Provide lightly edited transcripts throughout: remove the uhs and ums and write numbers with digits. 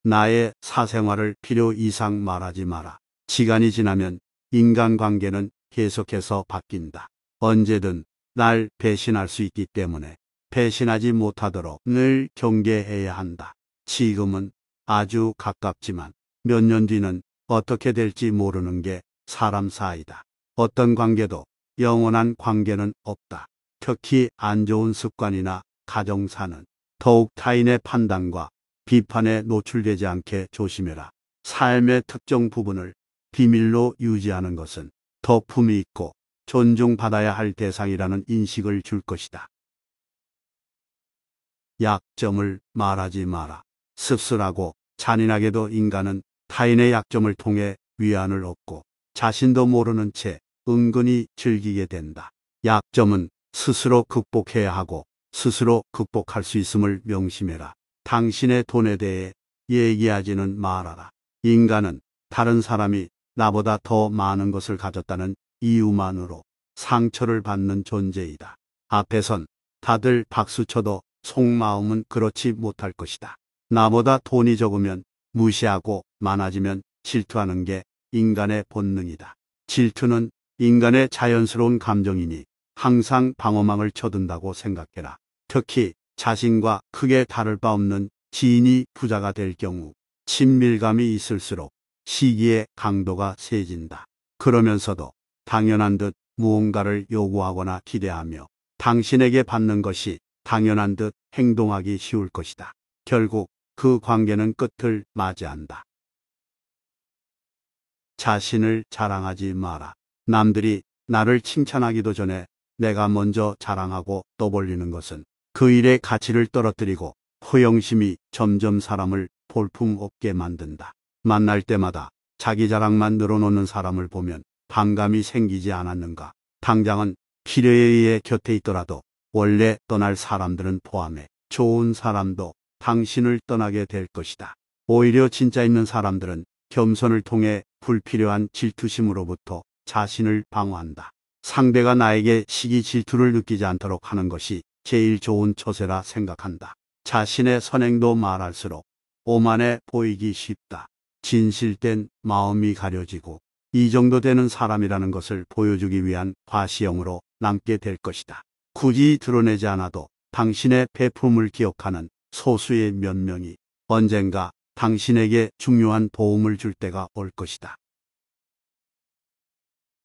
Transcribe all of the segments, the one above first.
나의 사생활을 필요 이상 말하지 마라. 시간이 지나면 인간관계는 계속해서 바뀐다. 언제든 날 배신할 수 있기 때문에 배신하지 못하도록 늘 경계해야 한다. 지금은 아주 가깝지만 몇 년 뒤는 어떻게 될지 모르는 게 사람 사이다. 어떤 관계도 영원한 관계는 없다. 특히 안 좋은 습관이나 가정사는 더욱 타인의 판단과 비판에 노출되지 않게 조심해라. 삶의 특정 부분을 비밀로 유지하는 것은 더 품위 있고 존중받아야 할 대상이라는 인식을 줄 것이다. 약점을 말하지 마라. 씁쓸하고 잔인하게도 인간은 타인의 약점을 통해 위안을 얻고 자신도 모르는 채 은근히 즐기게 된다. 약점은 스스로 극복해야 하고 스스로 극복할 수 있음을 명심해라. 당신의 돈에 대해 얘기하지는 말아라. 인간은 다른 사람이 나보다 더 많은 것을 가졌다는 이유만으로 상처를 받는 존재이다. 앞에선 다들 박수쳐도 속마음은 그렇지 못할 것이다. 나보다 돈이 적으면 무시하고 많아지면 질투하는 게 인간의 본능이다. 질투는 인간의 자연스러운 감정이니 항상 방어막을 쳐둔다고 생각해라. 특히 자신과 크게 다를 바 없는 지인이 부자가 될 경우 친밀감이 있을수록 시기의 강도가 세진다. 그러면서도 당연한 듯 무언가를 요구하거나 기대하며 당신에게 받는 것이 당연한 듯 행동하기 쉬울 것이다. 결국 그 관계는 끝을 맞이한다. 자신을 자랑하지 마라. 남들이 나를 칭찬하기도 전에 내가 먼저 자랑하고 떠벌리는 것은 그 일의 가치를 떨어뜨리고 허영심이 점점 사람을 볼품없게 만든다. 만날 때마다 자기 자랑만 늘어놓는 사람을 보면 반감이 생기지 않았는가. 당장은 필요에 의해 곁에 있더라도 원래 떠날 사람들은 포함해 좋은 사람도 당신을 떠나게 될 것이다. 오히려 진짜 있는 사람들은 겸손을 통해 불필요한 질투심으로부터 자신을 방어한다. 상대가 나에게 시기 질투를 느끼지 않도록 하는 것이 제일 좋은 처세라 생각한다. 자신의 선행도 말할수록 오만해 보이기 쉽다. 진실된 마음이 가려지고 이 정도 되는 사람이라는 것을 보여주기 위한 과시형으로 남게 될 것이다. 굳이 드러내지 않아도 당신의 배품을 기억하는 소수의 몇 명이 언젠가 당신에게 중요한 도움을 줄 때가 올 것이다.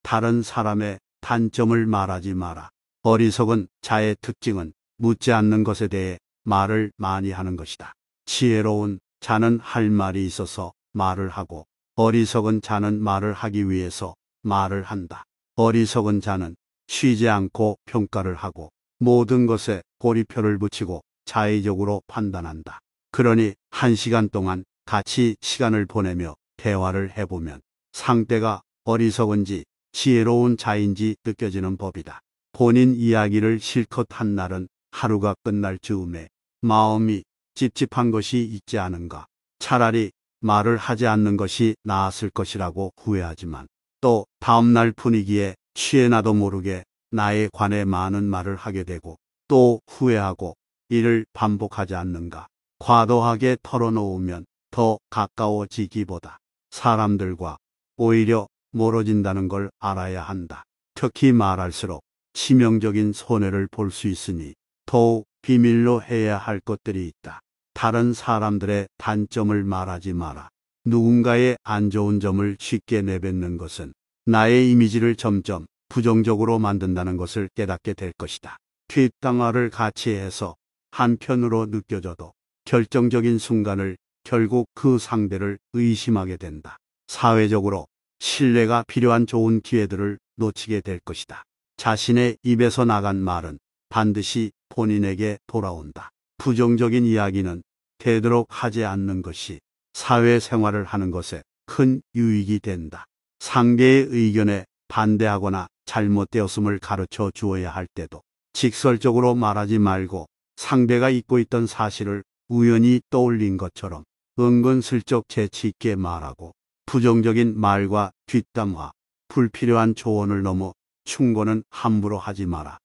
다른 사람의 단점을 말하지 마라. 어리석은 자의 특징은 묻지 않는 것에 대해 말을 많이 하는 것이다. 지혜로운 자는 할 말이 있어서 말을 하고 어리석은 자는 말을 하기 위해서 말을 한다. 어리석은 자는 쉬지 않고 평가를 하고 모든 것에 고리표를 붙이고 자의적으로 판단한다. 그러니 1시간 동안 같이 시간을 보내며 대화를 해보면 상대가 어리석은지 지혜로운 자인지 느껴지는 법이다. 본인 이야기를 실컷 한 날은 하루가 끝날 즈음에 마음이 찝찝한 것이 있지 않은가. 차라리 말을 하지 않는 것이 나았을 것이라고 후회하지만 또 다음날 분위기에 취해 나도 모르게 나에 관해 많은 말을 하게 되고 또 후회하고 이를 반복하지 않는가. 과도하게 털어놓으면 더 가까워지기보다 사람들과 오히려 멀어진다는 걸 알아야 한다. 특히 말할수록 치명적인 손해를 볼 수 있으니 더욱 비밀로 해야 할 것들이 있다. 다른 사람들의 단점을 말하지 마라. 누군가의 안 좋은 점을 쉽게 내뱉는 것은 나의 이미지를 점점 부정적으로 만든다는 것을 깨닫게 될 것이다. 뒷담화를 같이 해서 한편으로 느껴져도 결정적인 순간을 결국 그 상대를 의심하게 된다. 사회적으로 신뢰가 필요한 좋은 기회들을 놓치게 될 것이다. 자신의 입에서 나간 말은 반드시 본인에게 돌아온다. 부정적인 이야기는 되도록 하지 않는 것이 사회생활을 하는 것에 큰 유익이 된다. 상대의 의견에 반대하거나 잘못되었음을 가르쳐 주어야 할 때도 직설적으로 말하지 말고 상대가 잊고 있던 사실을 우연히 떠올린 것처럼 은근슬쩍 재치 있게 말하고 부정적인 말과 뒷담화, 불필요한 조언을 넘어 충고는 함부로 하지 마라.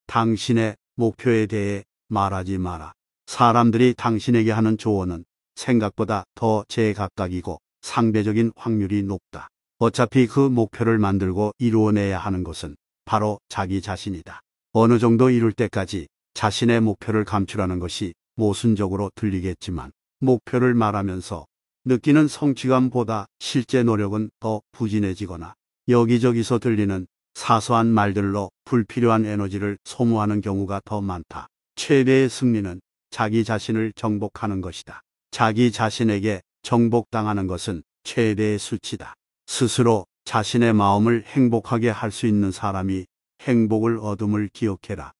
당신의 목표에 대해 말하지 마라. 사람들이 당신에게 하는 조언은 생각보다 더 제각각이고 상대적인 확률이 높다. 어차피 그 목표를 만들고 이루어내야 하는 것은 바로 자기 자신이다. 어느 정도 이룰 때까지 자신의 목표를 감추라는 것이 모순적으로 들리겠지만 목표를 말하면서 느끼는 성취감보다 실제 노력은 더 부진해지거나 여기저기서 들리는 사소한 말들로 불필요한 에너지를 소모하는 경우가 더 많다. 최대의 승리는 자기 자신을 정복하는 것이다. 자기 자신에게 정복당하는 것은 최대의 수치다. 스스로 자신의 마음을 행복하게 할 수 있는 사람이 행복을 얻음을 기억해라.